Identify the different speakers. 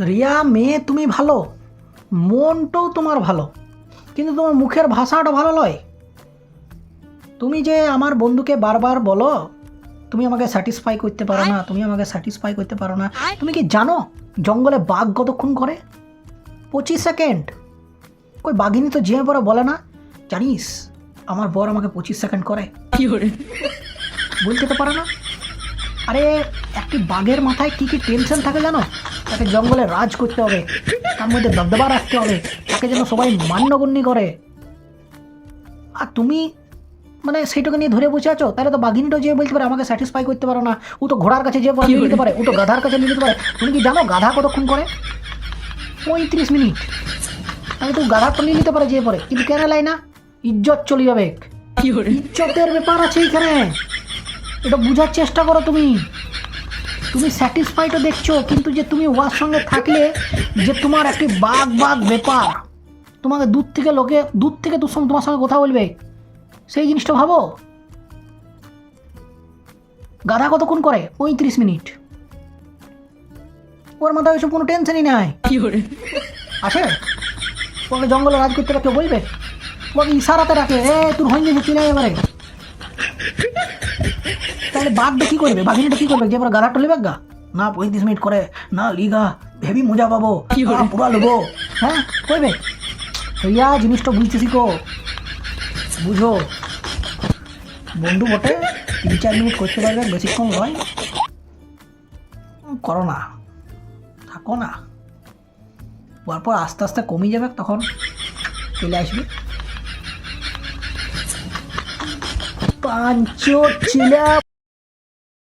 Speaker 1: রিয়া মেয়ে তুমি ভালো, মনটাও তোমার ভালো, কিন্তু তোমার মুখের ভাষাটা ভালো নয়। তুমি যে আমার বন্ধুকে বারবার বলো তুমি আমাকে স্যাটিসফাই করতে পারো না, তুমি আমাকে স্যাটিসফাই করতে পারো না। তুমি কি জানো জঙ্গলে বাঘ কতক্ষণ করে? 25 সেকেন্ড। ওই বাঘিনী তো যে পরে বলে না, জানিস আমার বর আমাকে 25 সেকেন্ড করে। বলতে তো পারে না। আরে একটি বাঘের মাথায় কি কি টেনশন থাকে জানো? তাকে জঙ্গলে রাজ করতে হবে, তার মধ্যে দবদবা রাখতে হবে, তাকে যেন সবাই মান্যগণ্য করে। আর তুমি মানে সেইটাকে নিয়ে ধরে বসে আছো। তাহলে তো বাঘিনীটাও যে বলতে পারে আমাকে স্যাটিসফাই করতে পারো না। ও তো ঘোড়ার কাছে যে নিয়ে নিতে পারে, ও তো গাধার কাছে নিয়ে নিতে পারে। তুমি কি জানো গাধা কতক্ষণ করে? 35 মিনিট। আমি তো গাধার তো নিয়ে নিতে পারে যে পরে, কিন্তু কেন লাই না? ইজ্জত চলে যাবে। ইজ্জতের ব্যাপার আছে এখানে, এটা বোঝার চেষ্টা করো। তুমি তুমি স্যাটিসফাইডও দেখছো, কিন্তু যে তুমি ওর সঙ্গে থাকলে যে তোমার একটি বাঘ বাঘ ব্যাপার, তোমাকে দূর থেকে তোর সঙ্গে তোমার সঙ্গে কথা বলবে, সেই জিনিসটা ভাবো। গাধা কতক্ষণ করে? 35 মিনিট। ওর মাথায় ওইসব কোনো টেনশনই নাই। আসে ওকে জঙ্গলে রাজ করতে কেউ বলবে? ওকে ইশারাতে রাখে, তোর হয়ে গেছে চলে এবারে। তাহলে বাঘটা কি করবে? বাঘিনীটা কি করবে যে এবার গাধাটা লিবে গা? না 35 মিনিট করে, না লিগা হেভি মজা পাবো, পুরা লোবো। হ্যাঁ করবে। রিয়া জিনিসটা বুঝতে শিখো, বুঝো। বন্ধু বটে 3-4 মিনিট করতে পারবে, বেশিক্ষণ নয়। করো না, থাকো না। তারপর আস্তে আস্তে কমে যাবে, তখন চলে আসবে। পাঁচ চিলা